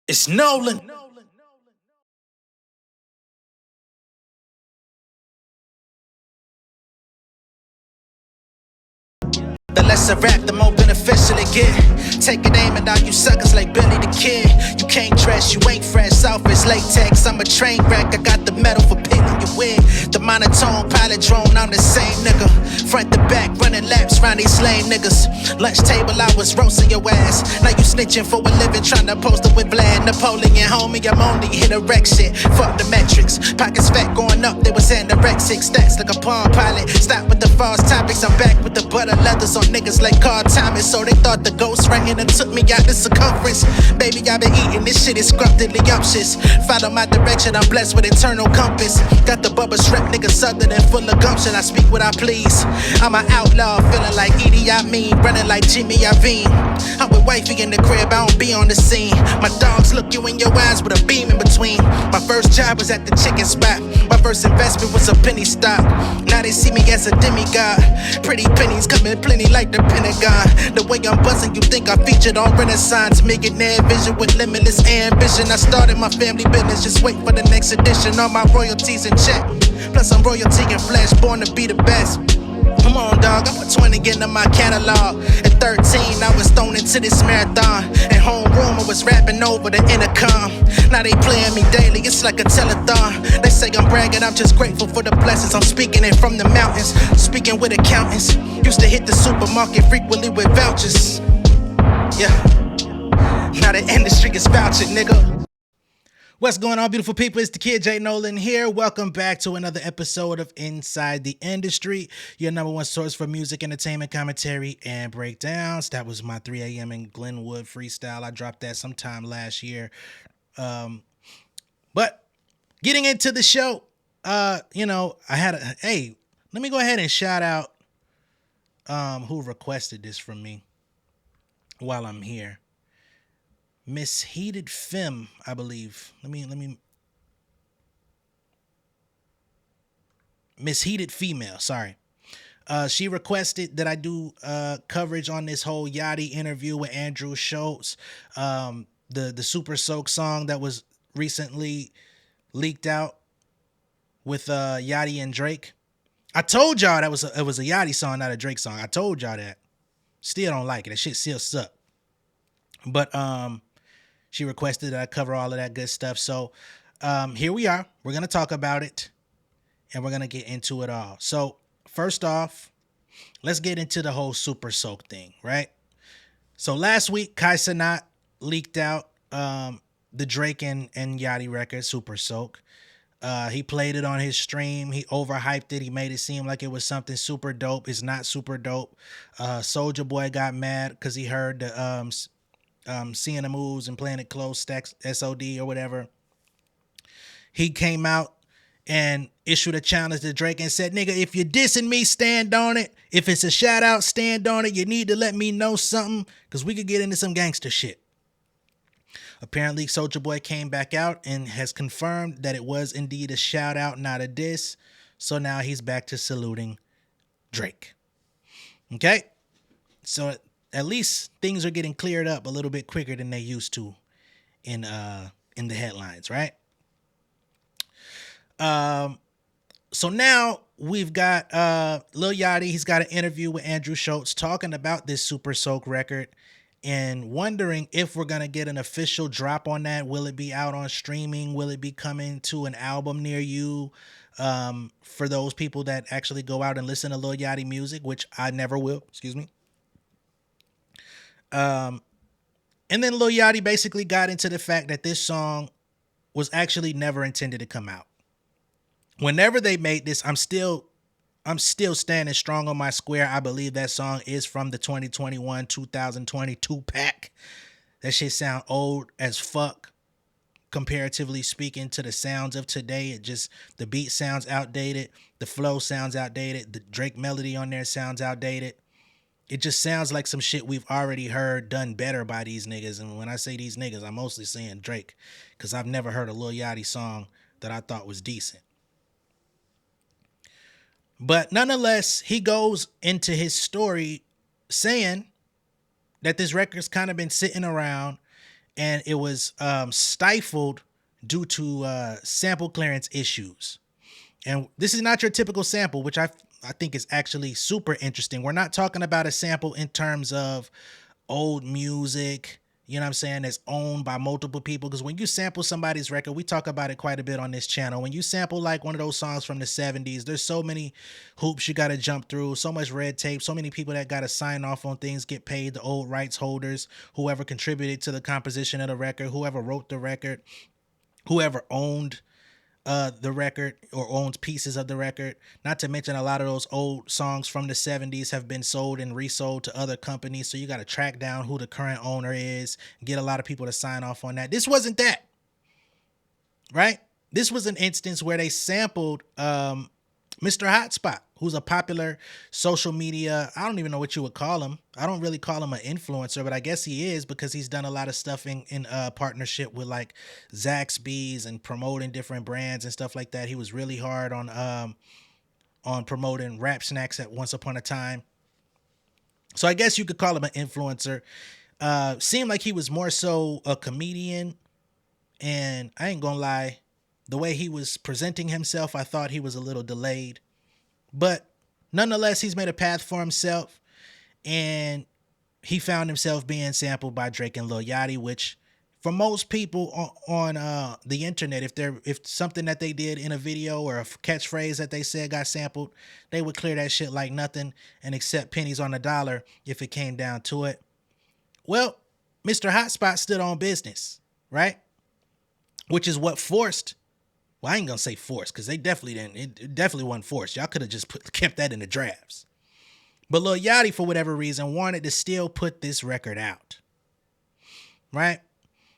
It's Nolan. The less I rap, the more beneficial it get. Take an aim at all you suckers like Billy the Kid. You can't dress, you ain't fresh, Southwest latex. I'm a train wreck, I got the metal for peeling your wig. The monotone pilot drone, I'm the same nigga. Front to back, running laps round these lame niggas. Lunch table, I was roasting your ass. Now you snitching for a living, trying to post it with Vlad. Napoleon, homie, I'm only hit a wreck shit. Fuck the metrics. Pockets fat going up, they was anorexic. Stats like a palm pilot. Stop with the false topics, I'm back with the butter leathers on niggas like Carl Thomas. So they thought the ghost ran and took me out the circumference. Baby, I been eating this shit, is scrumptedly umptious. Follow my direction, I'm blessed with internal compass. Got the Bubba Shrek, nigga southern and full of gumption. I speak what I please. I'm an outlaw, feeling like Edie, I mean, running like Jimmy Iovine. I'm with wifey in the crib, I don't be on the scene. My dogs look you in your eyes with a beam in between. My first job was at the chicken spot. My first investment was a penny stock. Now they see me as a demigod. Pretty pennies coming plenty like the Pentagon. The way I'm buzzing, you think I featured on Renaissance. Millionaire vision with limitless ambition. I started my family business, just wait for the next edition. All my royalties in check. Plus I'm royalty in flesh, born to be the best. Come on, dog, I put 20 into my catalog. At 13, I was thrown into this marathon. At homeroom, I was rapping over the intercom. Now they playing me daily, it's like a telethon. They say I'm bragging, I'm just grateful for the blessings. I'm speaking it from the mountains, speaking with accountants. Used to hit the supermarket frequently with vouchers. Yeah, now the industry is vouching, nigga. What's going on, beautiful people? It's the kid J Nolan here. Welcome back to another episode of Inside the Industry, your number one source for music, entertainment, commentary, and breakdowns. That was my 3 a.m. in Glenwood freestyle. I dropped that sometime last year. But getting into the show, I had let me go ahead and shout out who requested this from me while I'm here. Miss Heated Femme, I believe. Let me Miss Heated Female, sorry. She requested that I do coverage on this whole Yachty interview with Andrew Schultz. The Super Soak song that was recently leaked out with Yachty and Drake. I told y'all it was a Yachty song, not a Drake song. I told y'all that. Still don't like it. That shit still suck. But she requested that I cover all of that good stuff. So here we are. We're going to talk about it, and we're going to get into it all. So first off, let's get into the whole Super Soak thing, right? So last week, Kai Cenat leaked out the Drake and Yachty record, Super Soak. He played it on his stream. He overhyped it. He made it seem like it was something super dope. It's not super dope. Soulja Boy got mad because he heard the seeing the moves and playing it close, stacks SOD or whatever. He came out and issued a challenge to Drake and said, nigga, if you're dissing me, stand on it. If it's a shout out, stand on it. You need to let me know something because we could get into some gangster shit. Apparently, Soulja Boy came back out and has confirmed that it was indeed a shout out, not a diss. So now he's back to saluting Drake. Okay? So at least things are getting cleared up a little bit quicker than they used to in the headlines, right? So now we've got Lil Yachty. He's got an interview with Andrew Schultz talking about this Super Soak record and wondering if we're gonna get an official drop on that. Will it be out on streaming? Will it be coming to an album near you? For those people that actually go out and listen to Lil Yachty music, which I never will. Excuse me. And then Lil Yachty basically got into the fact that this song was actually never intended to come out. Whenever they made this, I'm still standing strong on my square. I believe that song is from the 2021-2022 pack. That shit sound old as fuck, comparatively speaking to the sounds of today. It just, the beat sounds outdated. The flow sounds outdated. The Drake melody on there sounds outdated. It just sounds like some shit we've already heard done better by these niggas. And when I say these niggas, I'm mostly saying Drake, because I've never heard a Lil Yachty song that I thought was decent. But nonetheless, he goes into his story saying that this record's kind of been sitting around and it was stifled due to sample clearance issues. And this is not your typical sample, which I think is actually super interesting. We're not talking about a sample in terms of old music, you know what I'm saying, that's owned by multiple people. Because when you sample somebody's record, we talk about it quite a bit on this channel. When you sample like one of those songs from the 70s, there's so many hoops you got to jump through, so much red tape, so many people that got to sign off on things, get paid, the old rights holders, whoever contributed to the composition of the record, whoever wrote the record, whoever owned the record or owns pieces of the record. Not to mention a lot of those old songs from the 70s have been sold and resold to other companies. So you got to track down who the current owner is, get a lot of people to sign off on that. This wasn't that, right? This was an instance where they sampled Mr. Hotspot, who's a popular social media, I don't even know what you would call him. I don't really call him an influencer, but I guess he is because he's done a lot of stuff in partnership with like Zaxby's and promoting different brands and stuff like that. He was really hard on promoting Rap Snacks at once upon a time. So I guess you could call him an influencer. Seemed like he was more so a comedian, and I ain't gonna lie, the way he was presenting himself, I thought he was a little delayed. But nonetheless, he's made a path for himself, and he found himself being sampled by Drake and Lil Yachty, which for most people on the internet, if something that they did in a video or a catchphrase that they said got sampled, they would clear that shit like nothing and accept pennies on the dollar if it came down to it. Well, Mr. Hotspot stood on business, right? Which is what forced, well, I ain't gonna say forced, because they definitely didn't. It definitely wasn't forced. Y'all could have just kept that in the drafts. But Lil Yachty, for whatever reason, wanted to still put this record out, right?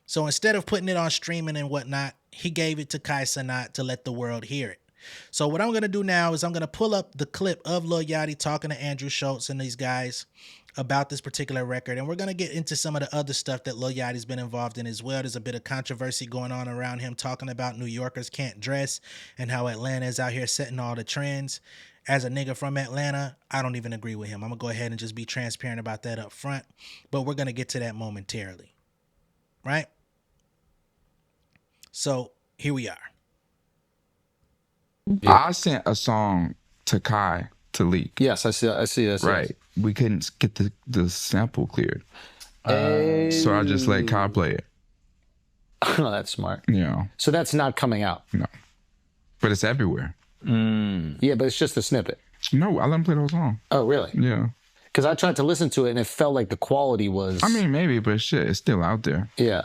So instead of putting it on streaming and whatnot, he gave it to Kai Cenat to let the world hear it. So what I'm gonna do now is I'm gonna pull up the clip of Lil Yachty talking to Andrew Schultz and these guys about this particular record, and we're going to get into some of the other stuff that Lil Yachty's been involved in as well. There's a bit of controversy going on around him talking about New Yorkers can't dress and how Atlanta is out here setting all the trends. As a nigga from Atlanta, I don't even agree with him. I'm going to go ahead and just be transparent about that up front, but we're going to get to that momentarily, right? So here we are. I sent a song to Kai to leak. Yes, I see this. Right. We couldn't get the sample cleared. So I just let Kai play it. Oh, that's smart. Yeah. So that's not coming out? No. But it's everywhere. Yeah, but it's just a snippet. No, I let him play the whole song. Oh, really? Yeah. Because I tried to listen to it and it felt like the quality was... I mean, maybe, but shit, it's still out there. Yeah.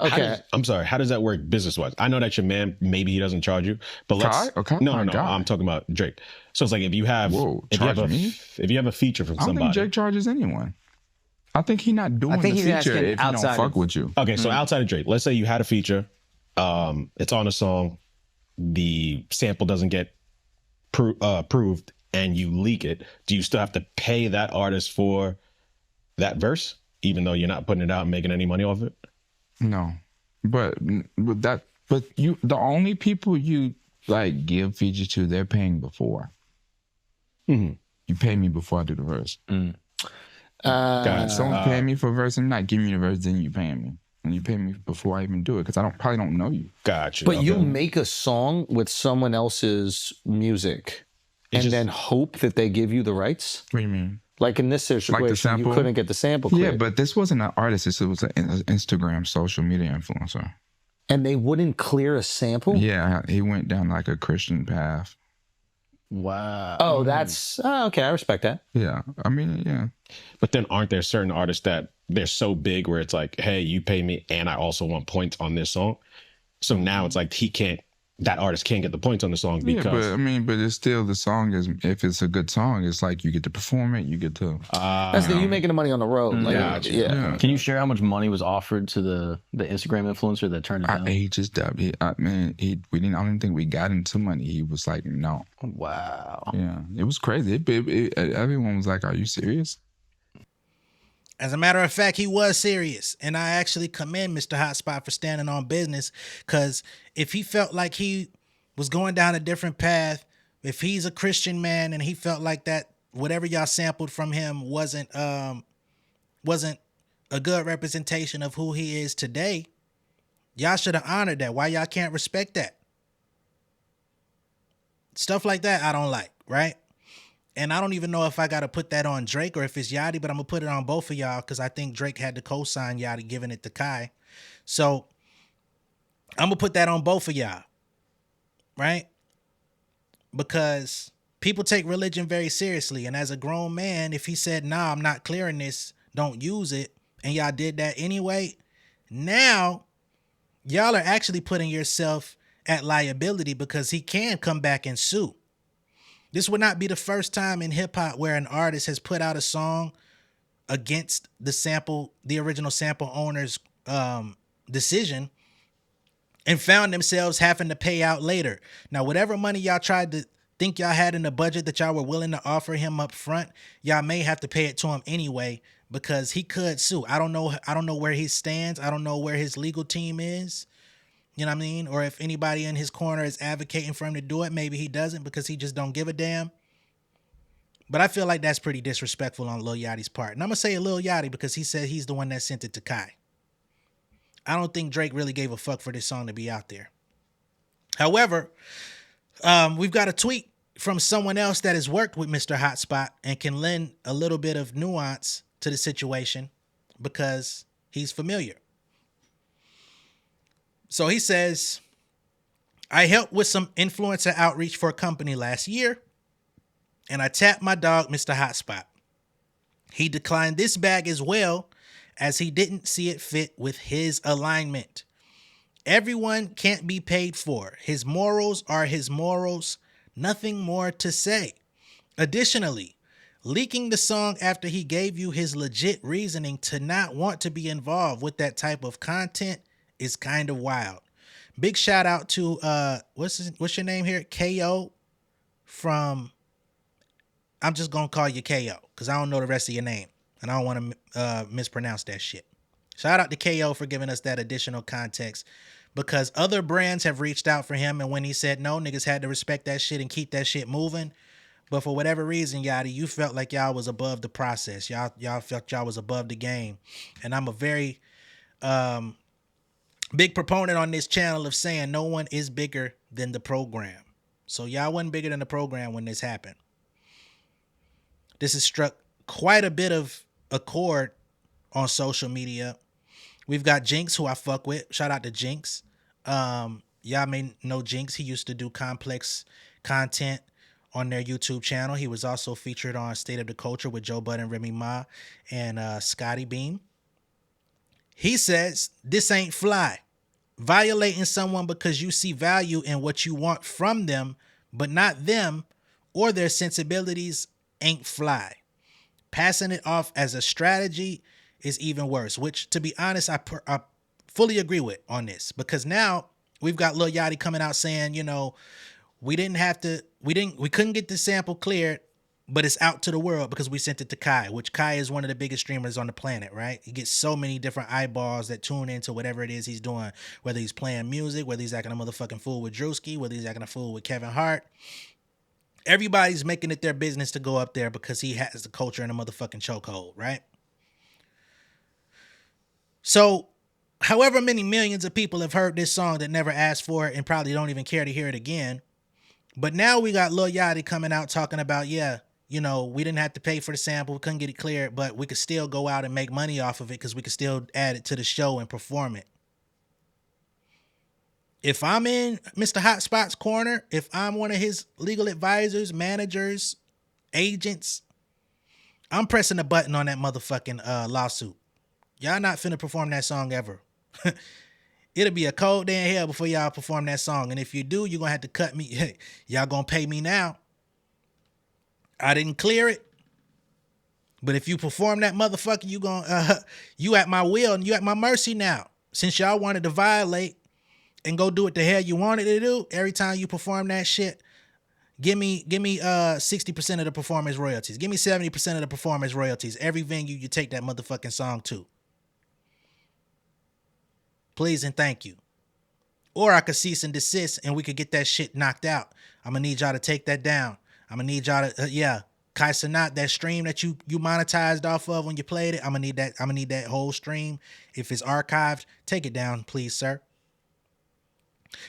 Okay. I'm sorry. How does that work business-wise? I know that your man, maybe he doesn't charge you, but let's... Okay. No. I'm talking about Drake. So it's like if you have... if you have a feature from somebody... I don't think Drake charges anyone. I think he's not doing the feature if he don't fuck with you. Okay, so outside of Drake, let's say you had a feature, it's on a song, the sample doesn't get approved, and you leak it, do you still have to pay that artist for that verse, even though you're not putting it out and making any money off it? No, but you, the only people you like give features to, they're paying before. Mm-hmm. You pay me before I do the verse. Someone pay me for a verse and not giving me the verse, then you paying me. And you pay me before I even do it, because I probably don't know you. Gotcha. But you make a song with someone else's music and then hope that they give you the rights? What do you mean? Like in this situation, you couldn't get the sample cleared. Yeah, but this wasn't an artist. This was an Instagram social media influencer. And they wouldn't clear a sample? Yeah, he went down like a Christian path. Wow. Oh, that's... okay, I respect that. Yeah, I mean, yeah. But then aren't there certain artists that they're so big where it's like, hey, you pay me and I also want points on this song? So now it's like that artist can't get the points on the song because... Yeah, but it's still, the song is, if it's a good song, it's like you get to perform it, you get to... That's you making the money on the road. Yeah. Can you share how much money was offered to the Instagram influencer that turned it down? He just, I don't even think we got into money. He was like, no. Wow. Yeah, it was crazy. Everyone was like, are you serious? As a matter of fact, he was serious. And I actually commend Mr. Hotspot for standing on business, because if he felt like he was going down a different path, if he's a Christian man and he felt like that, whatever y'all sampled from him wasn't a good representation of who he is today, y'all should have honored that. Why y'all can't respect that? Stuff like that I don't like, right? And I don't even know if I got to put that on Drake or if it's Yachty, but I'm going to put it on both of y'all because I think Drake had to co-sign Yachty giving it to Kai. So I'm going to put that on both of y'all, right? Because people take religion very seriously. And as a grown man, if he said, nah, I'm not clearing this, don't use it, and y'all did that anyway, now y'all are actually putting yourself at liability because he can come back and sue. This would not be the first time in hip hop where an artist has put out a song against the original sample owner's decision and found themselves having to pay out later. Now, whatever money y'all tried to think y'all had in the budget that y'all were willing to offer him up front, y'all may have to pay it to him anyway because he could sue. I don't know where he stands. I don't know where his legal team is. You know what I mean? Or if anybody in his corner is advocating for him to do it, maybe he doesn't because he just don't give a damn. But I feel like that's pretty disrespectful on Lil Yachty's part. And I'm going to say Lil Yachty because he said he's the one that sent it to Kai. I don't think Drake really gave a fuck for this song to be out there. However, we've got a tweet from someone else that has worked with Mr. Hotspot and can lend a little bit of nuance to the situation because he's familiar. So he says, I helped with some influencer outreach for a company last year, and I tapped my dog, Mr. Hotspot. He declined this bag as well, as he didn't see it fit with his alignment. Everyone can't be paid for. His morals are his morals. Nothing more to say. Additionally, leaking the song after he gave you his legit reasoning to not want to be involved with that type of content is kind of wild. Big shout out to what's your name here? KO from, I'm just gonna call you KO because I don't know the rest of your name and I don't want to mispronounce that shit. Shout out to KO for giving us that additional context because other brands have reached out for him, and when he said no, niggas had to respect that shit and keep that shit moving. But for whatever reason, Yachty, you felt like y'all was above the process. Y'all felt y'all was above the game. And I'm a very big proponent on this channel of saying no one is bigger than the program. So y'all wasn't bigger than the program when this happened. This has struck quite a bit of a chord on social media. We've got Jinx, who I fuck with. Shout out to Jinx. Y'all may know Jinx. He used to do complex content on their YouTube channel. He was also featured on State of the Culture with Joe Budden, Remy Ma, and Scotty Beam. He says, this ain't fly. Violating someone because you see value in what you want from them, but not them or their sensibilities ain't fly. Passing it off as a strategy is even worse, which, to be honest, I fully agree with on this, because now we've got Lil Yachty coming out saying, you know, we couldn't get the sample cleared, but it's out to the world because we sent it to Kai, which Kai is one of the biggest streamers on the planet, right? He gets so many different eyeballs that tune into whatever it is he's doing, whether he's playing music, whether he's acting a motherfucking fool with Drewski, whether he's acting a fool with Kevin Hart. Everybody's making it their business to go up there because he has the culture in a motherfucking chokehold, right? So, however many millions of people have heard this song that never asked for it and probably don't even care to hear it again. But now we got Lil Yachty coming out talking about, yeah, you know, we didn't have to pay for the sample. We couldn't get it cleared, but we could still go out and make money off of it because we could still add it to the show and perform it. If I'm in Mr. Hotspot's corner, if I'm one of his legal advisors, managers, agents, I'm pressing the button on that motherfucking lawsuit. Y'all not finna perform that song ever. It'll be a cold day in hell before y'all perform that song. And if you do, you're going to have to cut me. Hey, y'all going to pay me now. I didn't clear it. But if you perform that motherfucker, you at my will and you at my mercy now. Since y'all wanted to violate and go do what the hell you wanted to do, every time you perform that shit, give me 60% of the performance royalties. Give me 70% of the performance royalties. Every venue you take that motherfucking song to. Please and thank you. Or I could cease and desist and we could get that shit knocked out. I'm going to need y'all to take that down. I'm going to need y'all to, Kai Cenat, that stream that you monetized off of when you played it, I'm gonna need that whole stream. If it's archived, take it down, please, sir.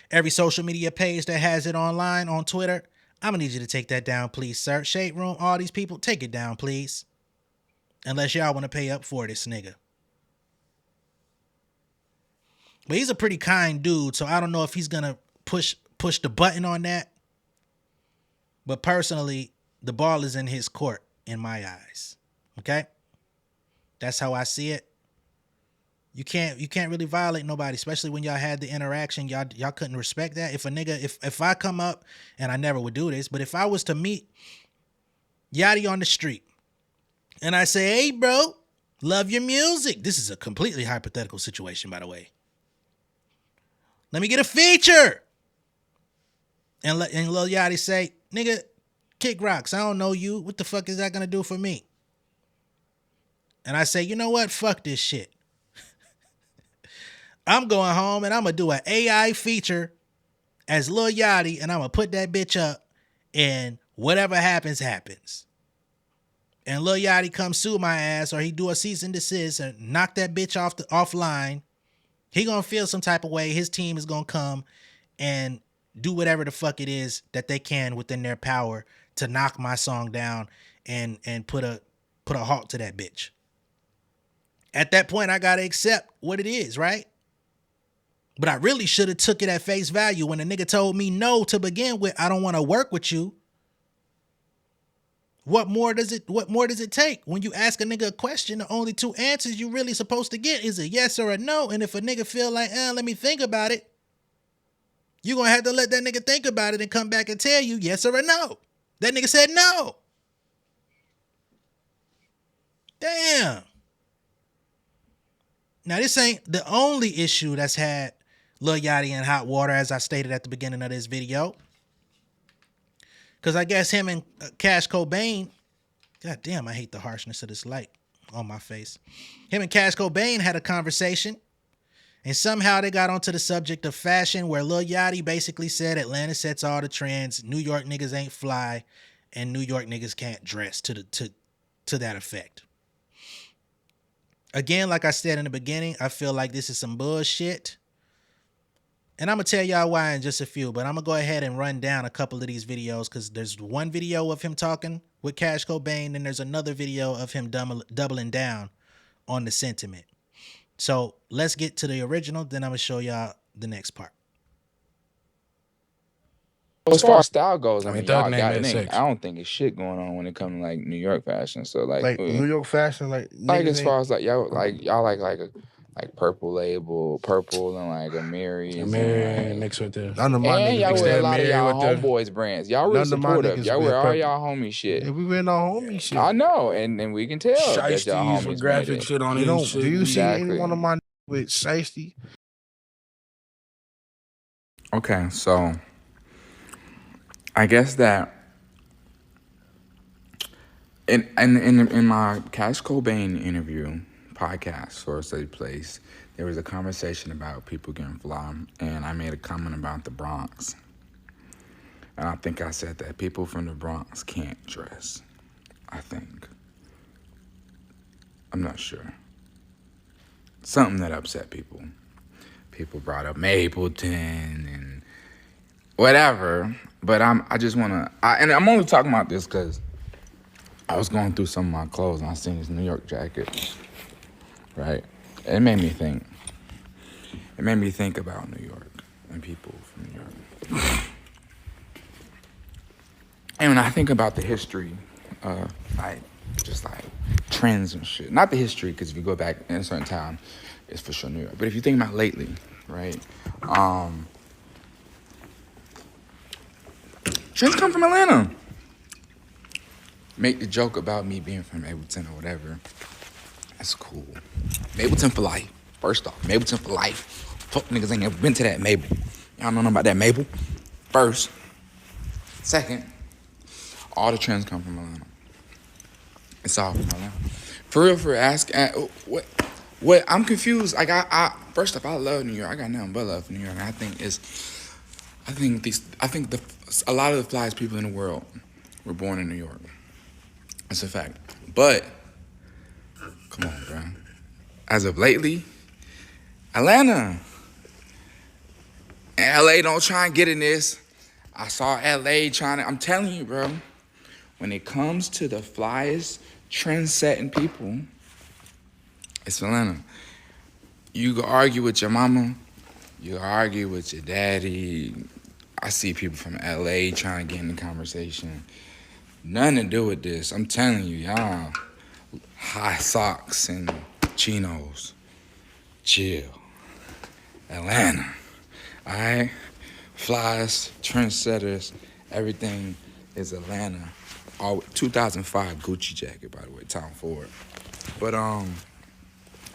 Every social media page that has it online on Twitter, I'm gonna need you to take that down, please, sir. Shade Room, all these people, take it down, please. Unless y'all want to pay up for this nigga. But he's a pretty kind dude, so I don't know if he's gonna push the button on that. But personally, the ball is in his court in my eyes. Okay? That's how I see it. You can't really violate nobody, especially when y'all had the interaction. Y'all couldn't respect that. If a nigga, if I come up, and I never would do this, but if I was to meet Yachty on the street and I say, hey bro, love your music. This is a completely hypothetical situation, by the way. Let me get a feature. And Lil Yachty say, nigga, kick rocks. I don't know you. What the fuck is that gonna do for me? And I say, you know what? Fuck this shit. I'm going home and I'm gonna do an AI feature as Lil Yachty, and I'm gonna put that bitch up, and whatever happens, happens. And Lil Yachty come sue my ass, or he do a cease and desist and knock that bitch offline. He gonna feel some type of way. His team is gonna come and do whatever the fuck it is that they can within their power to knock my song down and put a halt to that bitch. At that point, I gotta accept what it is, right? But I really should have took it at face value when the nigga told me no to begin with. I don't want to work with you. What more does it take? When you ask a nigga a question, the only two answers you really supposed to get is a yes or a no. And if a nigga feel like, let me think about it, you're going to have to let that nigga think about it and come back and tell you yes or a no. That nigga said no. Damn. Now, this ain't the only issue that's had Lil Yachty in hot water, as I stated at the beginning of this video. Because I guess him and Cash Cobain, god damn, I hate the harshness of this light on my face. Him and Cash Cobain had a conversation, and somehow they got onto the subject of fashion, where Lil Yachty basically said Atlanta sets all the trends, New York niggas ain't fly, and New York niggas can't dress to that effect. Again, like I said in the beginning, I feel like this is some bullshit. And I'm going to tell y'all why in just a few, but I'm going to go ahead and run down a couple of these videos, because there's one video of him talking with Cash Cobain, and there's another video of him doubling down on the sentiment. So let's get to the original, then I'm going to show y'all the next part. As far as style goes, I mean, Thug y'all Name got is it. six. I don't think it's shit going on when it comes to like New York fashion. So like New York fashion, like as far as like y'all like purple label, purple and like Amiri and mixed with this. and y'all wear a lot of y'all homeboys brands. Y'all really supportive. Y'all wear all y'all homie shit. Yeah, we wearing our homie shit. I know, and we can tell that y'all homies with graphic shit on it. Do you see any one of my with Shiesty? Okay, so I guess that in my Cash Cobain interview podcast, Source City Place, there was a conversation about people getting fly, and I made a comment about the Bronx. And I think I said that people from the Bronx can't dress. I think. I'm not sure. Something that upset people. People brought up Mapleton and whatever. But I just want to, and I'm only talking about this because I was going through some of my clothes and I seen this New York jacket, right? It made me think. It made me think about New York and people from New York. And when I think about the history of just trends and shit, not the history, because if you go back in a certain time, it's for sure New York. But if you think about lately, right? Trends come from Atlanta. Make the joke about me being from Mapleton or whatever. That's cool. Mapleton for life. First off, Mapleton for life. Fuck niggas ain't never been to that Maple. Y'all know nothing about that Maple. First. Second, all the trends come from Atlanta. It's all from Atlanta. For real, ask what I'm confused. Like I first off, I love New York. I got nothing but love for New York. And I think a lot of the flyest people in the world were born in New York. It's a fact. But come on, bro. As of lately, Atlanta and LA don't try and get in this. I saw LA trying to. I'm telling you, bro. When it comes to the flyest, trend-setting people, it's Atlanta. You can argue with your mama. You can argue with your daddy. I see people from LA trying to get in the conversation. Nothing to do with this. I'm telling you, y'all. High socks and chinos. Chill. Atlanta. All right? Flies, trendsetters, everything is Atlanta. All 2005 Gucci jacket, by the way, Tom Ford. But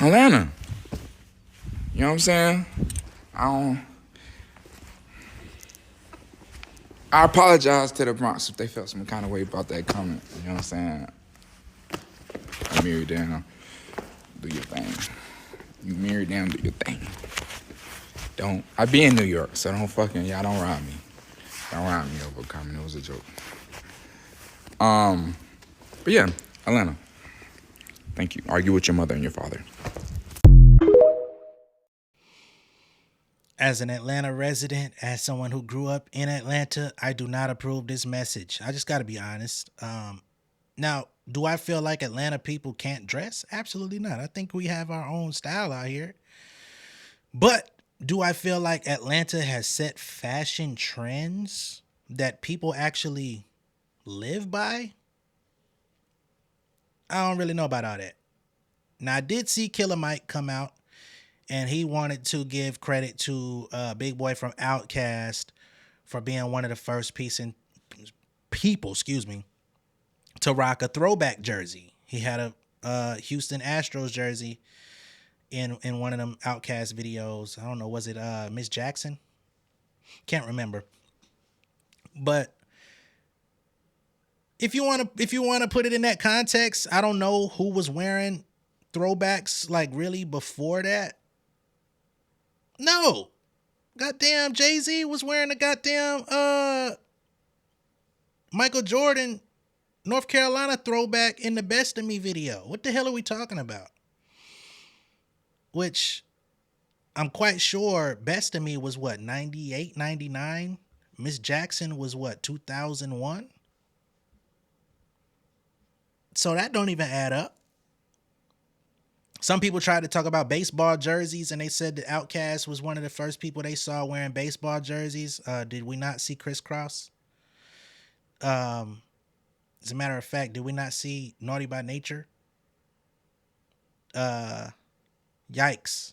Atlanta. You know what I'm saying? I apologize to the Bronx if they felt some kind of way about that comment. You know what I'm saying? Mirror down, do your thing. You mirror down, do your thing. I be in New York, so y'all don't rhyme me. Don't rhyme me over a comment, it was a joke. But yeah, Atlanta. Thank you. Argue with your mother and your father. As an Atlanta resident, as someone who grew up in Atlanta, I do not approve this message. I just got to be honest. Now, do I feel like Atlanta people can't dress? Absolutely not. I think we have our own style out here. But do I feel like Atlanta has set fashion trends that people actually live by? I don't really know about all that. Now, I did see Killer Mike come out, and he wanted to give credit to Big Boy from Outkast for being one of the first people, to rock a throwback jersey. He had a Houston Astros jersey in one of them Outkast videos. I don't know, was it Miss Jackson? Can't remember. But if you want to put it in that context, I don't know who was wearing throwbacks like really before that. No. Goddamn Jay-Z was wearing a goddamn Michael Jordan North Carolina throwback in the Best of Me video. What the hell are we talking about? Which I'm quite sure Best of Me was what, 98, 99? Miss Jackson was what, 2001? So that don't even add up. Some people tried to talk about baseball jerseys, and they said that Outkast was one of the first people they saw wearing baseball jerseys. Did we not see Criss Cross? As a matter of fact, did we not see Naughty by Nature? Yikes.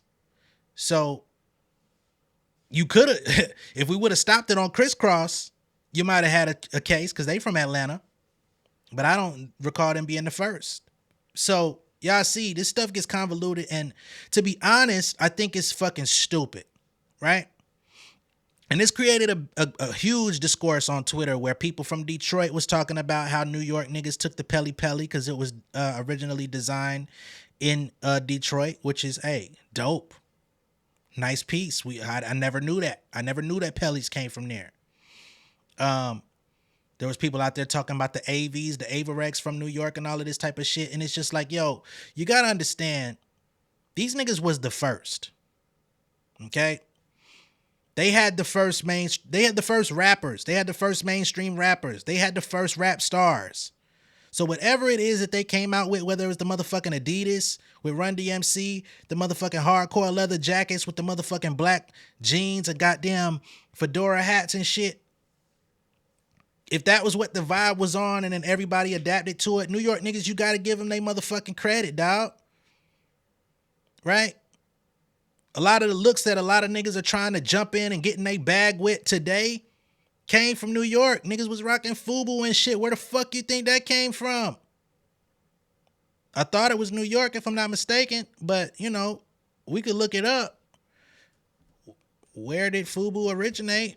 So you could have, if we would have stopped it on Criss Cross, you might have had a case because they from Atlanta. But I don't recall them being the first. So y'all see, this stuff gets convoluted, and to be honest, I think it's fucking stupid, right? And this created a huge discourse on Twitter where people from Detroit was talking about how New York niggas took the Pelly Pelly because it was originally designed in Detroit, which is, hey, dope. Nice piece. I never knew that. I never knew that Pellies came from there. There was people out there talking about the AVs, the Avarex from New York and all of this type of shit. And it's just like, yo, you got to understand, these niggas was the first. Okay? They had the first rappers. They had the first mainstream rappers. They had the first rap stars. So whatever it is that they came out with, whether it was the motherfucking Adidas with Run DMC, the motherfucking hardcore leather jackets with the motherfucking black jeans and goddamn fedora hats and shit. If that was what the vibe was on and then everybody adapted to it, New York niggas, you got to give them their motherfucking credit, dog. Right? A lot of the looks that a lot of niggas are trying to jump in and get in their bag with today came from New York. Niggas was rocking FUBU and shit. Where the fuck you think that came from? I thought it was New York, if I'm not mistaken, but, you know, we could look it up. Where did FUBU originate?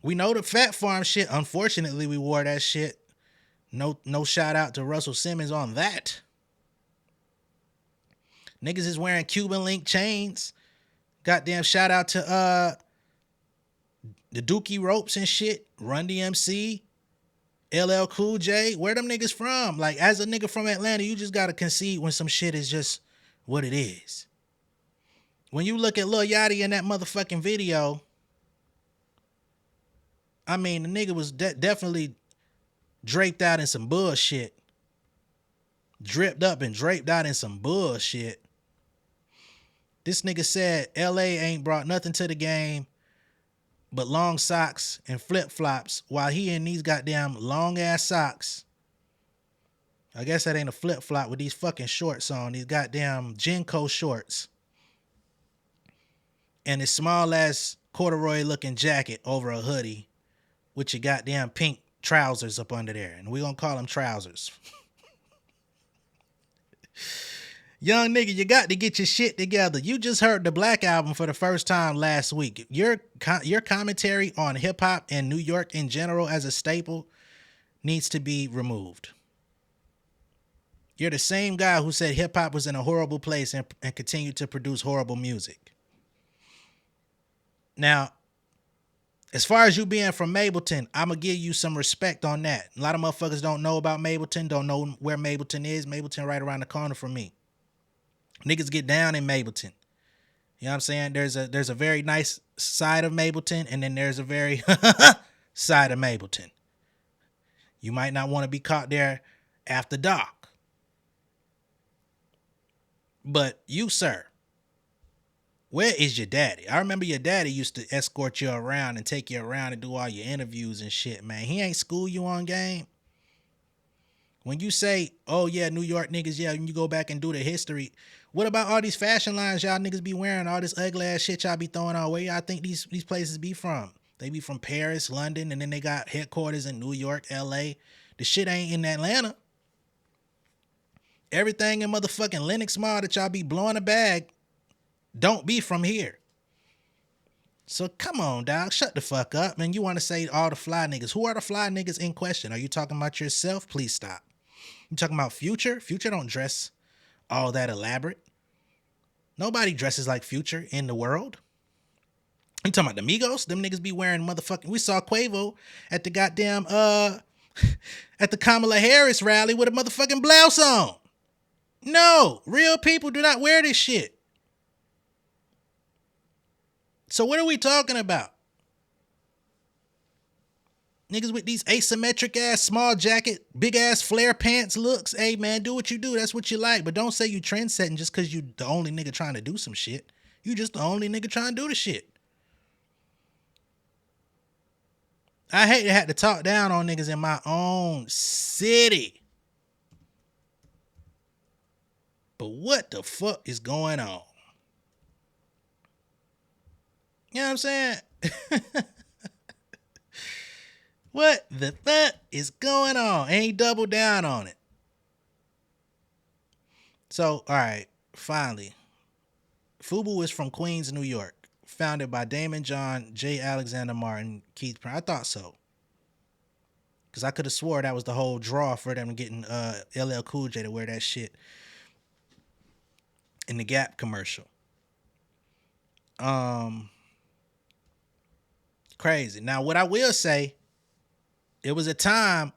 We know the Fat Farm shit. Unfortunately, we wore that shit. No shout out to Russell Simmons on that. Niggas is wearing Cuban link chains. Goddamn shout out to the Dookie ropes and shit. Run DMC. LL Cool J, where them niggas from? Like, as a nigga from Atlanta, you just gotta concede when some shit is just what it is. When you look at Lil Yachty in that motherfucking video, I mean, the nigga was definitely draped out in some bullshit. Dripped up and draped out in some bullshit. This nigga said LA ain't brought nothing to the game but long socks and flip-flops while he in these goddamn long-ass socks. I guess that ain't a flip-flop with these fucking shorts on, these goddamn Jenko shorts. And his small-ass corduroy-looking jacket over a hoodie with your goddamn pink trousers up under there. And we gonna call them trousers. Young nigga, you got to get your shit together. You just heard the Black Album for the first time last week. Your commentary on hip-hop and New York in general as a staple needs to be removed. You're the same guy who said hip-hop was in a horrible place and continued to produce horrible music. Now, as far as you being from Mableton, I'm going to give you some respect on that. A lot of motherfuckers don't know about Mableton, don't know where Mableton is. Mableton right around the corner from me. Niggas get down in Mableton. You know what I'm saying? There's a very nice side of Mableton, and then there's a very side of Mableton. You might not want to be caught there after dark. But you, sir, where is your daddy? I remember your daddy used to escort you around and take you around and do all your interviews and shit, man. He ain't school you on game. When you say, oh yeah, New York niggas, yeah, when you go back and do the history, what about all these fashion lines y'all niggas be wearing, all this ugly ass shit y'all be throwing on? Where y'all think these places be from? They be from Paris, London, and then they got headquarters in New York, LA. The shit ain't in Atlanta. Everything in motherfucking Lenox Mall that y'all be blowing a bag don't be from here. So come on, dog. Shut the fuck up, man. You want to say all the fly niggas. Who are the fly niggas in question? Are you talking about yourself? Please stop. You talking about Future? Future don't dress all that elaborate. Nobody dresses like Future in the world. You talking about the Migos? Them niggas be wearing motherfucking... We saw Quavo at the goddamn... at the Kamala Harris rally with a motherfucking blouse on. No, real people do not wear this shit. So what are we talking about? Niggas with these asymmetric ass small jacket, big ass flare pants looks. Hey man, do what you do. That's what you like. But don't say you trend setting just because you the only nigga trying to do some shit. You just the only nigga trying to do the shit. I hate to have to talk down on niggas in my own city. But what the fuck is going on? You know what I'm saying? What the fuck is going on? And he doubled down on it. So, all right, finally. FUBU is from Queens, New York. Founded by Damon John, J. Alexander Martin, Keith Brown. I thought so. Because I could have swore that was the whole draw for them getting LL Cool J to wear that shit in the Gap commercial. Crazy. Now, what I will say, it was a time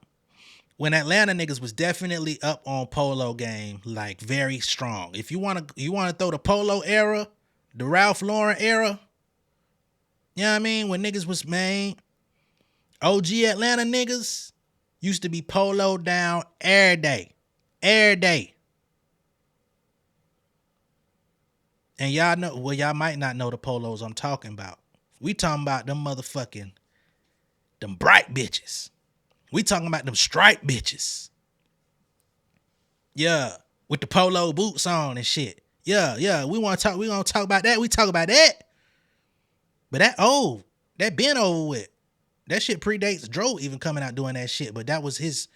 when Atlanta niggas was definitely up on polo game, like very strong. If you want to throw the polo era, the Ralph Lauren era, you know what I mean? When niggas was main, OG Atlanta niggas used to be polo down every day. Every day. And y'all know, well, y'all might not know the polos I'm talking about. We talking about them motherfucking, them bright bitches. We talking about them striped bitches. Yeah, with the polo boots on and shit. Yeah, we gonna talk about that. We talk about that. But that been over with. That shit predates Dro even coming out doing that shit. But that was his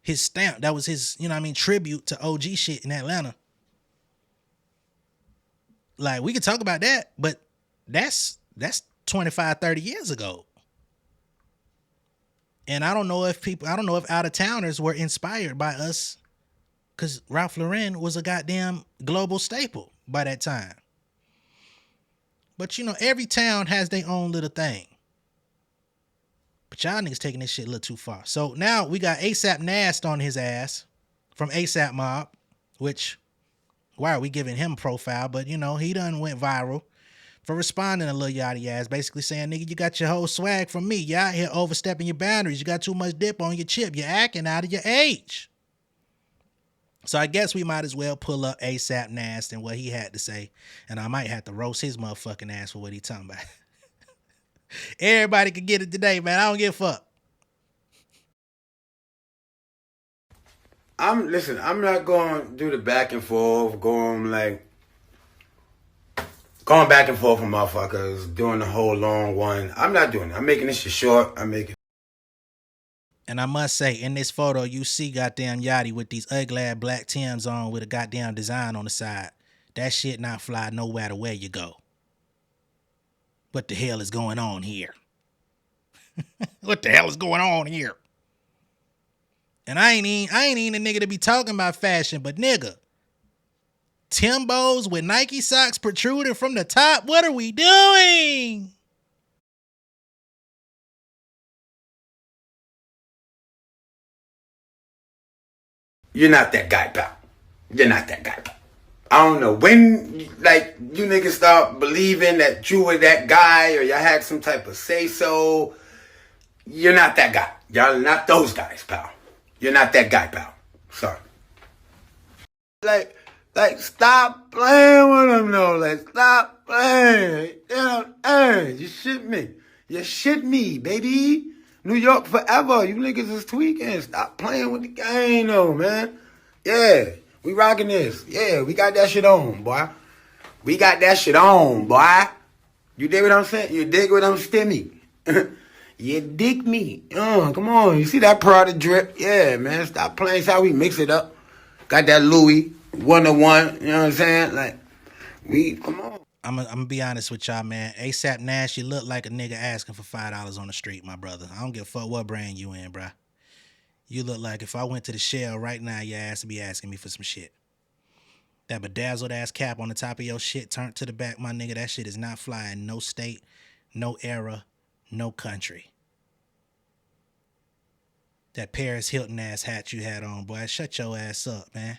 stamp. That was his, you know what I mean, tribute to OG shit in Atlanta. Like, we could talk about that, but that's 25, 30 years ago. And I don't know if out-of-towners were inspired by us, because Ralph Lauren was a goddamn global staple by that time. But, you know, every town has their own little thing. But y'all niggas taking this shit a little too far. So now we got ASAP Nast on his ass from ASAP Mob, which, why are we giving him a profile? But, you know, he done went viral for responding to Lil Yachty ass, basically saying, nigga, you got your whole swag from me. You out here overstepping your boundaries. You got too much dip on your chip. You're acting out of your age. So I guess we might as well pull up ASAP Nast and what he had to say. And I might have to roast his motherfucking ass for what he talking about. Everybody can get it today, man. I don't give a fuck. I'm not going to do the back and forth, going back and forth with motherfuckers, doing the whole long one. I'm not doing it. I'm making this shit short. And I must say, in this photo, you see goddamn Yachty with these ugly ass black Timbs on with a goddamn design on the side. That shit not fly no matter where you go. What the hell is going on here? What the hell is going on here? And I ain't even a nigga to be talking about fashion, but nigga, Timbos with Nike socks protruding from the top. What are we doing? You're not that guy, pal. You're not that guy, pal. I don't know when, you niggas start believing that you were that guy or y'all had some type of say-so. You're not that guy. Y'all not those guys, pal. You're not that guy, pal. Sorry. Stop playing with them, though. Stop playing. You shit me. You shit me, baby. New York forever. You niggas is tweaking. Stop playing with the game, though, man. Yeah, we rocking this. Yeah, we got that shit on, boy. We got that shit on, boy. You dig what I'm saying? You dig what I'm stimmy? You dig me? Come on. You see that Prada drip? Yeah, man. Stop playing. That's how we mix it up. Got that Louis 101. You know what I'm saying? Come on. I'm gonna be honest with y'all, man. ASAP Nash, you look like a nigga asking for $5 on the street, my brother. I don't give a fuck what brand you in, bruh. You look like if I went to the Shell right now, your ass would be asking me for some shit. That bedazzled ass cap on the top of your shit turned to the back, my nigga. That shit is not flying. No state, no era, no country. That Paris Hilton ass hat you had on, boy. Shut your ass up, man.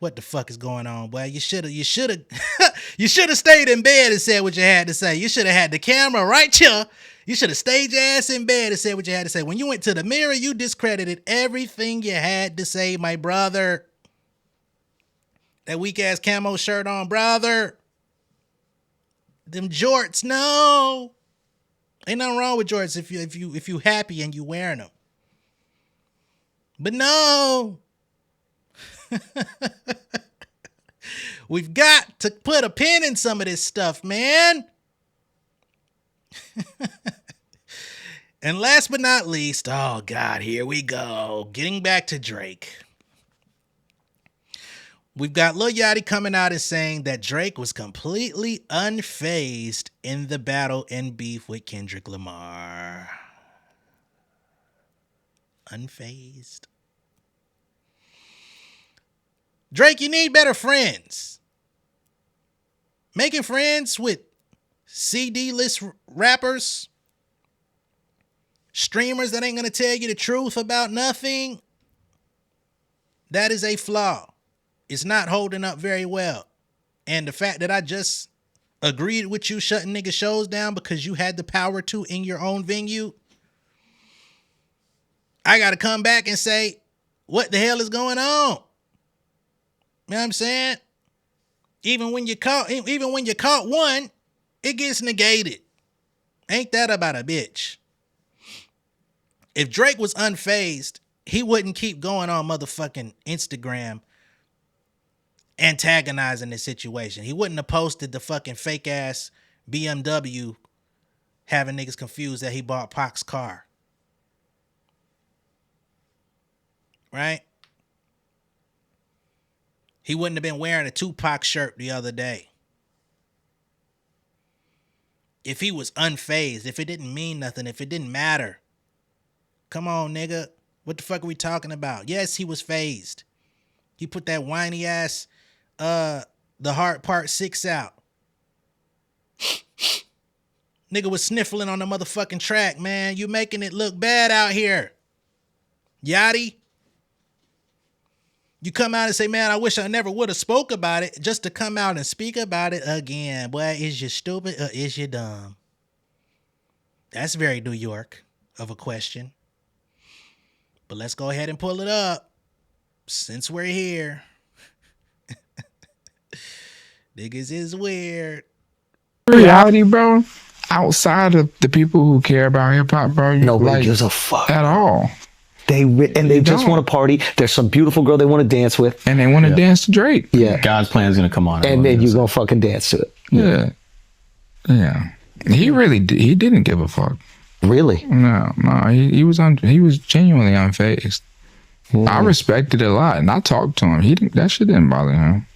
What the fuck is going on, boy? You should have stayed in bed and said what you had to say. You should have had the camera right here. You should have stayed your ass in bed and said what you had to say. When you went to the mirror, you discredited everything you had to say, my brother. That weak ass camo shirt on, brother. Them jorts, no. Ain't nothing wrong with jorts if you happy and you wearing them. But no. We've got to put a pin in some of this stuff, man. And last but not least, oh God, here we go. Getting back to Drake. We've got Lil Yachty coming out and saying that Drake was completely unfazed in the battle and beef with Kendrick Lamar. Unfazed. Drake, you need better friends. Making friends with CD list rappers, streamers that ain't going to tell you the truth about nothing, that is a flaw. It's not holding up very well. And the fact that I just agreed with you shutting nigga shows down because you had the power to in your own venue, I got to come back and say, what the hell is going on? You know what I'm saying? Even when you caught one, it gets negated. Ain't that about a bitch? If Drake was unfazed, he wouldn't keep going on motherfucking Instagram antagonizing the situation. He wouldn't have posted the fucking fake ass BMW having niggas confused that he bought Pac's car. Right? He wouldn't have been wearing a Tupac shirt the other day. If he was unfazed, if it didn't mean nothing, if it didn't matter. Come on, nigga. What the fuck are we talking about? Yes, he was phased. He put that whiny ass, The Heart Part 6 out. Nigga was sniffling on the motherfucking track, man. You making it look bad out here. Yachty. You come out and say, man, I wish I never would have spoke about it, just to come out and speak about it again. Boy, is you stupid or is you dumb? That's very New York of a question. But let's go ahead and pull it up since we're here. Niggas is weird. Reality, bro. Outside of the people who care about hip hop, bro, Nobody gives a fuck at all. They just want to party. There's some beautiful girl they want to dance with, and they want to dance to Drake. Yeah, God's plan is gonna come on, and then you gonna fucking dance to it. Yeah. He didn't give a fuck. Really? No. He was genuinely unfazed. I respected it a lot, and I talked to him. That shit didn't bother him.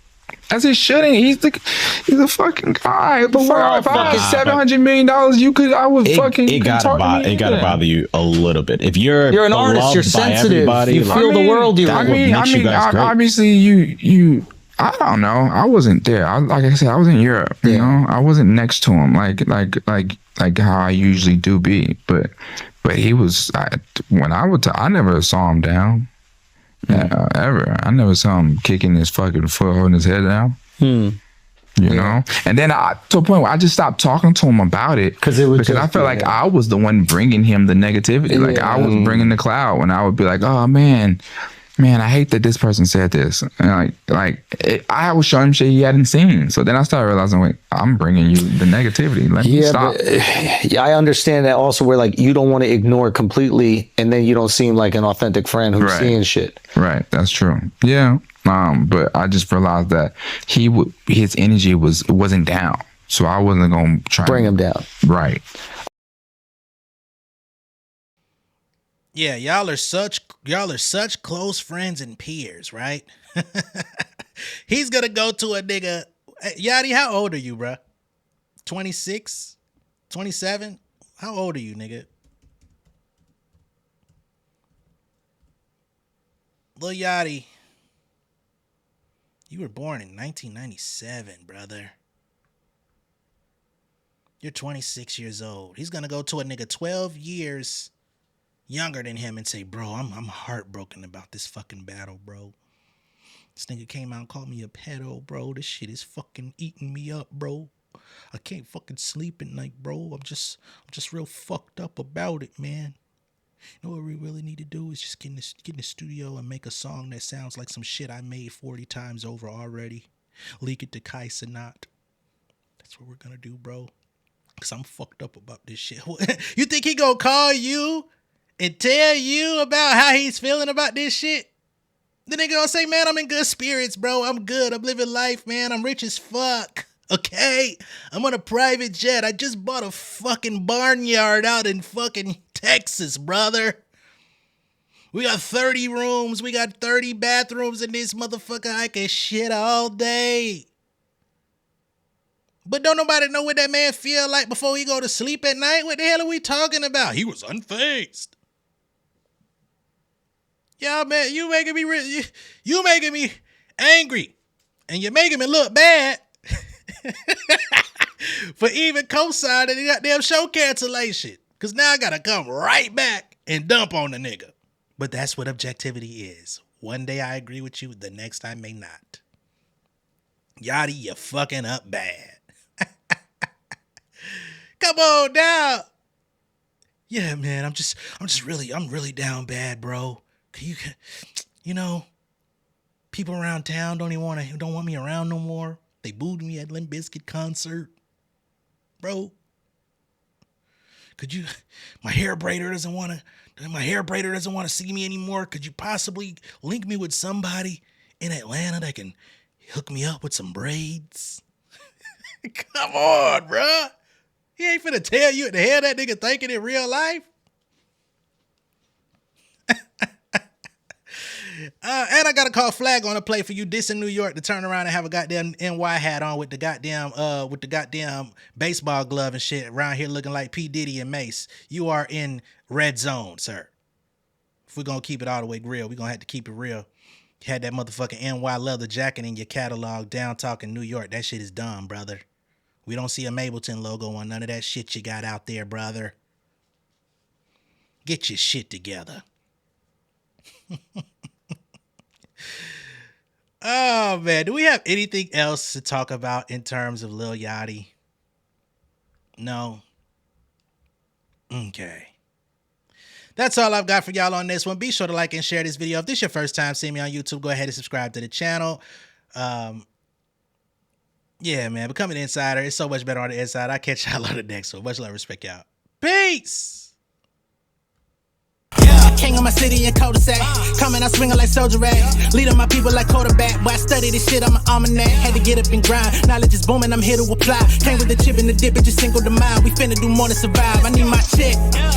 As it shouldn't. He's a fucking guy. But if I had $700 million, I would fucking. It gotta bother you a little bit. If you're an artist, you're sensitive. You feel the world. Obviously, you. I don't know. I wasn't there. Like I said, I was in Europe. You know, I wasn't next to him like how I usually do be. But he was. I never saw him down. Ever. I never saw him kicking his fucking foot, holding his head down. You know? And then to a point where I just stopped talking to him about it because I felt like I was the one bringing him the negativity. Like I was bringing the cloud when I would be like, oh man, I hate that this person said this. And I was showing him shit he hadn't seen. So then I started realizing, wait, I'm bringing you the negativity. Let me stop. I understand that also where like you don't want to ignore it completely and then you don't seem like an authentic friend who's seeing shit. Right. That's true. Yeah. But I just realized that his energy wasn't down. So I wasn't going to try bring him down. Right. Yeah, y'all are such close friends and peers, right? He's gonna go to a nigga. Yachty, how old are you, bruh? 26? 27? How old are you, nigga? Lil Yachty, you were born in 1997, brother. You're 26 years old. He's gonna go to a nigga 12 years younger than him and say, bro, I'm heartbroken about this fucking battle, bro. This nigga came out and called me a pedo, bro. This shit is fucking eating me up, bro. I can't fucking sleep at night, bro. I'm just real fucked up about it, man. You know what we really need to do is just get in the studio and make a song that sounds like some shit I made 40 times over already. Leak it to Kai Cenat. That's what we're gonna do, bro. Cause I'm fucked up about this shit. You think he gonna call you and tell you about how he's feeling about this shit? The nigga gonna say, man, I'm in good spirits, bro. I'm good. I'm living life, man. I'm rich as fuck. Okay? I'm on a private jet. I just bought a fucking barnyard out in fucking Texas, brother. We got 30 rooms. We got 30 bathrooms in this motherfucker. I can shit all day. But don't nobody know what that man feel like before he go to sleep at night? What the hell are we talking about? He was unfazed. Yeah, man, you making me angry. And you're making me look bad for even co-signing the goddamn show cancellation. Because now I got to come right back and dump on the nigga. But that's what objectivity is. One day I agree with you, the next I may not. Yachty, you fucking up bad. Come on now. Yeah, man, I'm really down bad, bro. You know, people around town don't want me around no more. They booed me at Limp Bizkit concert. Bro, my hair braider doesn't want to see me anymore. Could you possibly link me with somebody in Atlanta that can hook me up with some braids? Come on, bruh. He ain't finna tell you what the hell that nigga thinking in real life. And I got a call flag on the play for you dissing New York to turn around and have a goddamn NY hat on with the goddamn baseball glove and shit around here looking like P. Diddy and Mace. You are in red zone, sir. If we're gonna keep it all the way real, we're gonna have to keep it real. You had that motherfucking NY leather jacket in your catalog down talking New York. That shit is dumb, brother. We don't see a Mableton logo on none of that shit you got out there, brother. Get your shit together. Oh, man. Do we have anything else to talk about in terms of Lil Yachty? No. Okay. That's all I've got for y'all on this one. Be sure to like and share this video. If this is your first time seeing me on YouTube, go ahead and subscribe to the channel. Yeah, man. Becoming an insider is so much better on the inside. I'll catch y'all on the next one. Much love, respect, y'all. Peace! King of my city in cul-de-sac. Coming out swinging like soldier rag. Leading my people like quarterback. Boy, I study this shit, I'm an almanac. Had to get up and grind. Knowledge is booming, I'm here to apply. Came with the chip and the dip, it just single the mind. We finna do more than survive. I need my check.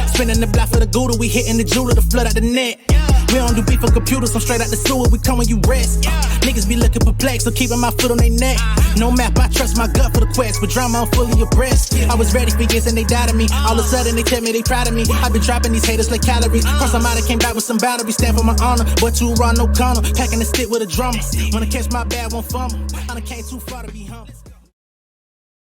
Spinning the block for the Gouda. We hitting the jeweler to flood out the net. We don't do beef for computers, I'm straight out the sewer. We come when you rest. Niggas be looking perplexed, so keeping my foot on their neck. No map, I trust my gut for the quest. With drama, I'm fully abreast. I was ready for years and they doubted me. All of a sudden they tell me they proud of me. I've been dropping these haters like calories. Cross them out, I came back with some boundaries. Stand for my honor, but too raw, no corner. Packing the stick with a drummer. Wanna catch my bad, won't fumble. I done came too far to be humble.